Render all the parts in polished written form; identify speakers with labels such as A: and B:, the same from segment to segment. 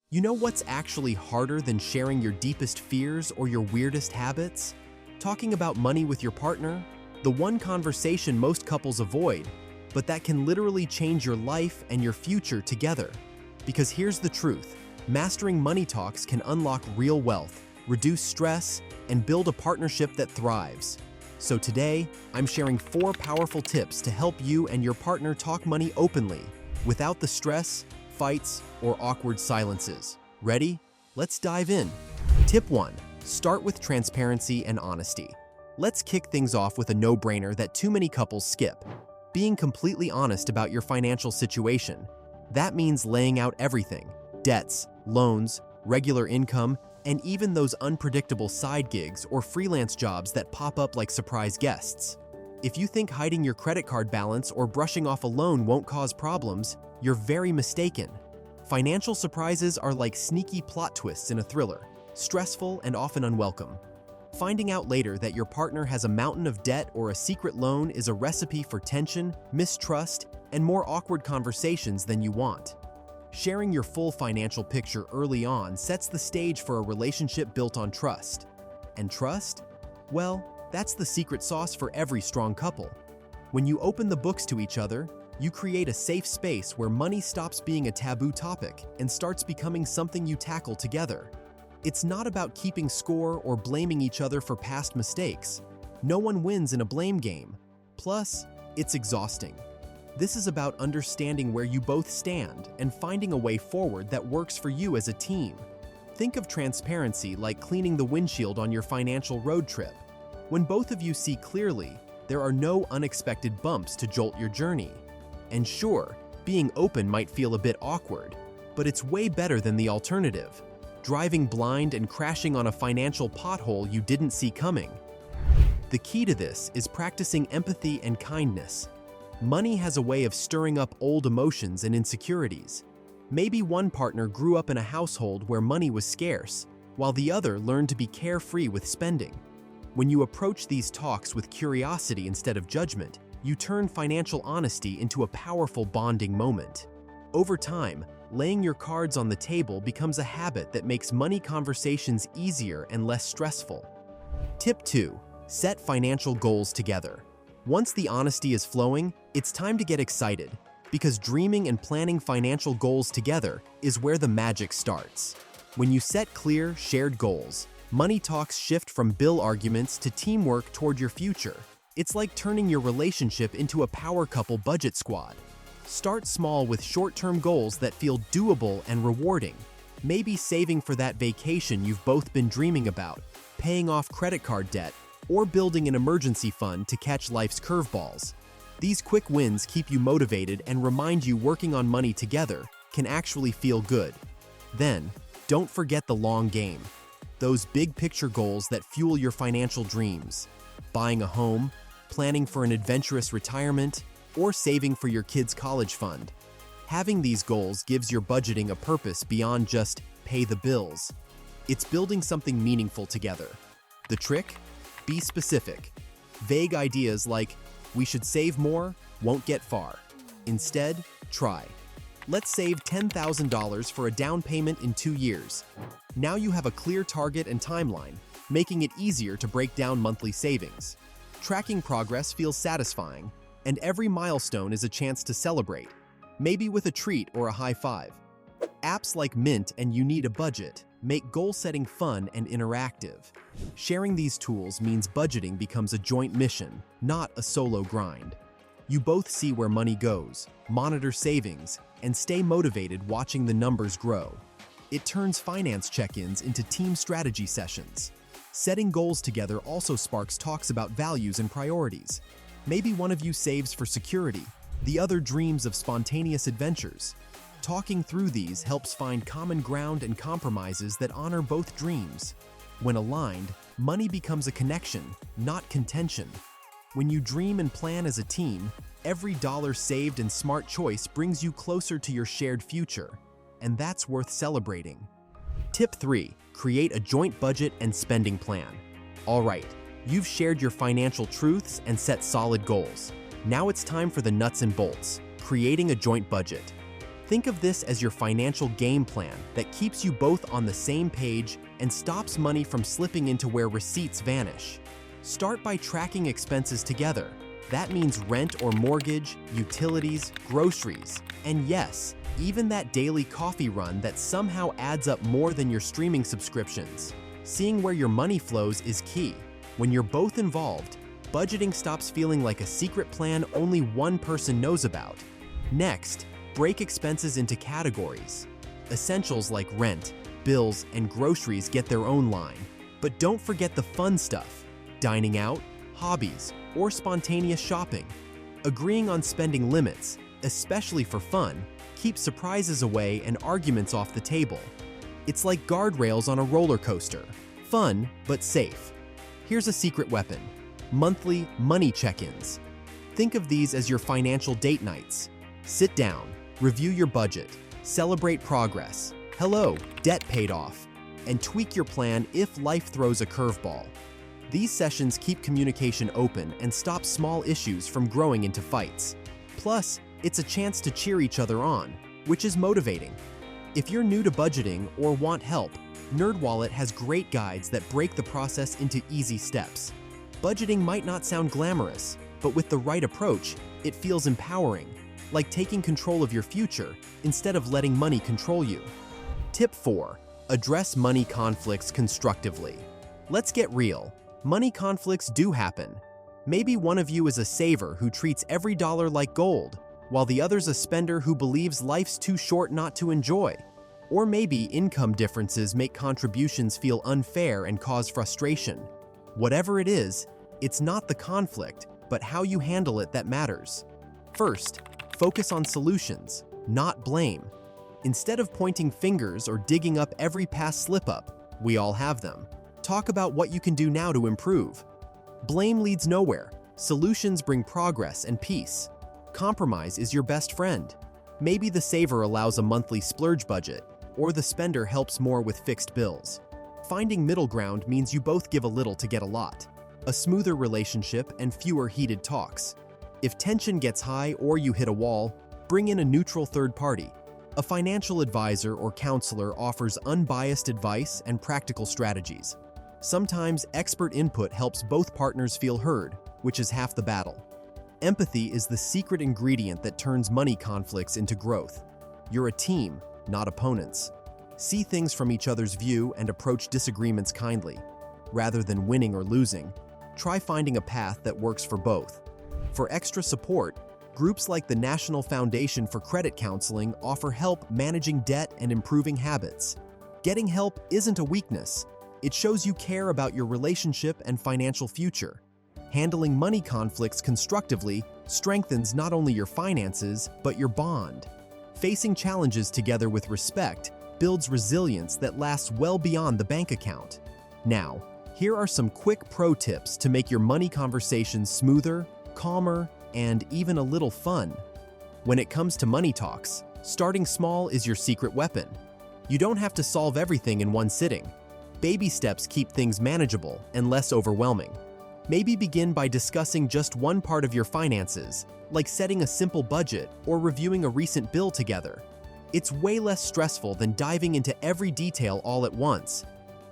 A: You know what's actually harder than sharing your deepest fears or your weirdest habits? Talking about money with your partner? The one conversation most couples avoid, but that can literally change your life and your future together. Because here's the truth, mastering money talks can unlock real wealth, reduce stress, and build a partnership that thrives. So today, I'm sharing 4 powerful tips to help you and your partner talk money openly, without the stress, fights, or awkward silences. Ready? Let's dive in. Tip 1. Start with transparency and honesty. Let's kick things off with a no-brainer that too many couples skip. Being completely honest about your financial situation. That means laying out everything: debts, loans, regular income, and even those unpredictable side gigs or freelance jobs that pop up like surprise guests. If you think hiding your credit card balance or brushing off a loan won't cause problems, you're very mistaken. Financial surprises are like sneaky plot twists in a thriller, stressful and often unwelcome. Finding out later that your partner has a mountain of debt or a secret loan is a recipe for tension, mistrust, and more awkward conversations than you want. Sharing your full financial picture early on sets the stage for a relationship built on trust. And trust? Well, that's the secret sauce for every strong couple. When you open the books to each other, you create a safe space where money stops being a taboo topic and starts becoming something you tackle together. It's not about keeping score or blaming each other for past mistakes. No one wins in a blame game. Plus, it's exhausting. This is about understanding where you both stand and finding a way forward that works for you as a team. Think of transparency like cleaning the windshield on your financial road trip. When both of you see clearly, there are no unexpected bumps to jolt your journey. And sure, being open might feel a bit awkward, but it's way better than the alternative: driving blind and crashing on a financial pothole you didn't see coming. The key to this is practicing empathy and kindness. Money has a way of stirring up old emotions and insecurities. Maybe one partner grew up in a household where money was scarce, while the other learned to be carefree with spending. When you approach these talks with curiosity instead of judgment, you turn financial honesty into a powerful bonding moment. Over time, laying your cards on the table becomes a habit that makes money conversations easier and less stressful. Tip 2. Set financial goals together. Once the honesty is flowing, it's time to get excited, because dreaming and planning financial goals together is where the magic starts. When you set clear, shared goals, money talks shift from bill arguments to teamwork toward your future. It's like turning your relationship into a power couple budget squad. Start small with short-term goals that feel doable and rewarding. Maybe saving for that vacation you've both been dreaming about, paying off credit card debt, or building an emergency fund to catch life's curveballs. These quick wins keep you motivated and remind you working on money together can actually feel good. Then, don't forget the long game. Those big picture goals that fuel your financial dreams. Buying a home, planning for an adventurous retirement, or saving for your kids' college fund. Having these goals gives your budgeting a purpose beyond just pay the bills. It's building something meaningful together. The trick? Be specific. Vague ideas like, "we should save more," won't get far. Instead, try. Let's save $10,000 for a down payment in 2 years. Now you have a clear target and timeline, making it easier to break down monthly savings. Tracking progress feels satisfying, and every milestone is a chance to celebrate, maybe with a treat or a high five. Apps like Mint and You Need a Budget make goal-setting fun and interactive. Sharing these tools means budgeting becomes a joint mission, not a solo grind. You both see where money goes, monitor savings, and stay motivated watching the numbers grow. It turns finance check-ins into team strategy sessions. Setting goals together also sparks talks about values and priorities. Maybe one of you saves for security, the other dreams of spontaneous adventures. Talking through these helps find common ground and compromises that honor both dreams. When aligned, money becomes a connection, not contention. When you dream and plan as a team, every dollar saved and smart choice brings you closer to your shared future, and that's worth celebrating. Tip 3. Create a joint budget and spending plan. All right, you've shared your financial truths and set solid goals. Now it's time for the nuts and bolts, creating a joint budget. Think of this as your financial game plan that keeps you both on the same page and stops money from slipping into where receipts vanish. Start by tracking expenses together. That means rent or mortgage, utilities, groceries, and yes, even that daily coffee run that somehow adds up more than your streaming subscriptions. Seeing where your money flows is key. When you're both involved, budgeting stops feeling like a secret plan only one person knows about. Next, break expenses into categories. Essentials like rent, bills, and groceries get their own line. But don't forget the fun stuff: dining out, hobbies, or spontaneous shopping. Agreeing on spending limits, especially for fun, keeps surprises away and arguments off the table. It's like guardrails on a roller coaster. Fun, but safe. Here's a secret weapon: monthly money check-ins. Think of these as your financial date nights. Sit down, review your budget, celebrate progress. Hello, debt paid off, and tweak your plan if life throws a curveball. These sessions keep communication open and stop small issues from growing into fights. Plus, it's a chance to cheer each other on, which is motivating. If you're new to budgeting or want help, NerdWallet has great guides that break the process into easy steps. Budgeting might not sound glamorous, but with the right approach, it feels empowering, like taking control of your future instead of letting money control you. Tip 4. Address money conflicts constructively. Let's get real. Money conflicts do happen. Maybe one of you is a saver who treats every dollar like gold, while the other's a spender who believes life's too short not to enjoy. Or maybe income differences make contributions feel unfair and cause frustration. Whatever it is, it's not the conflict, but how you handle it that matters. First, focus on solutions, not blame. Instead of pointing fingers or digging up every past slip-up, we all have them. Talk about what you can do now to improve. Blame leads nowhere. Solutions bring progress and peace. Compromise is your best friend. Maybe the saver allows a monthly splurge budget, or the spender helps more with fixed bills. Finding middle ground means you both give a little to get a lot. A smoother relationship and fewer heated talks. If tension gets high or you hit a wall, bring in a neutral third party. A financial advisor or counselor offers unbiased advice and practical strategies. Sometimes expert input helps both partners feel heard, which is half the battle. Empathy is the secret ingredient that turns money conflicts into growth. You're a team, not opponents. See things from each other's view and approach disagreements kindly. Rather than winning or losing, try finding a path that works for both. For extra support, groups like the National Foundation for Credit Counseling offer help managing debt and improving habits. Getting help isn't a weakness. It shows you care about your relationship and financial future. Handling money conflicts constructively strengthens not only your finances, but your bond. Facing challenges together with respect builds resilience that lasts well beyond the bank account. Now, here are some quick pro tips to make your money conversations smoother, calmer, and even a little fun. When it comes to money talks, starting small is your secret weapon. You don't have to solve everything in one sitting. Baby steps keep things manageable and less overwhelming. Maybe begin by discussing just one part of your finances, like setting a simple budget or reviewing a recent bill together. It's way less stressful than diving into every detail all at once.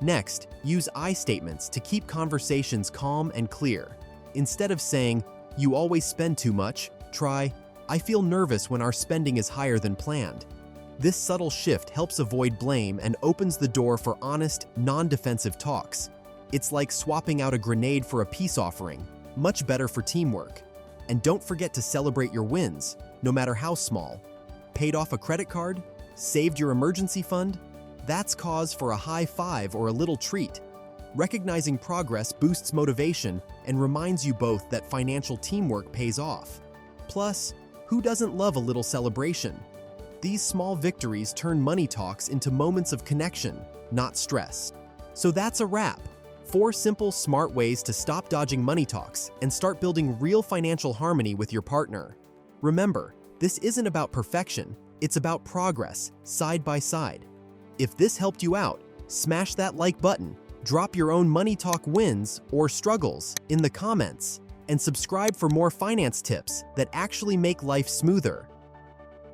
A: Next, use I statements to keep conversations calm and clear. Instead of saying, "You always spend too much," try, "I feel nervous when our spending is higher than planned." This subtle shift helps avoid blame and opens the door for honest, non-defensive talks. It's like swapping out a grenade for a peace offering, much better for teamwork. And don't forget to celebrate your wins, no matter how small. Paid off a credit card? Saved your emergency fund? That's cause for a high five or a little treat. Recognizing progress boosts motivation and reminds you both that financial teamwork pays off. Plus, who doesn't love a little celebration? These small victories turn money talks into moments of connection, not stress. So that's a wrap. 4 simple, smart ways to stop dodging money talks and start building real financial harmony with your partner. Remember, this isn't about perfection, it's about progress, side by side. If this helped you out, smash that like button, drop your own money talk wins or struggles in the comments, and subscribe for more finance tips that actually make life smoother.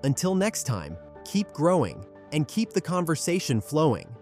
A: Until next time, keep growing, and keep the conversation flowing.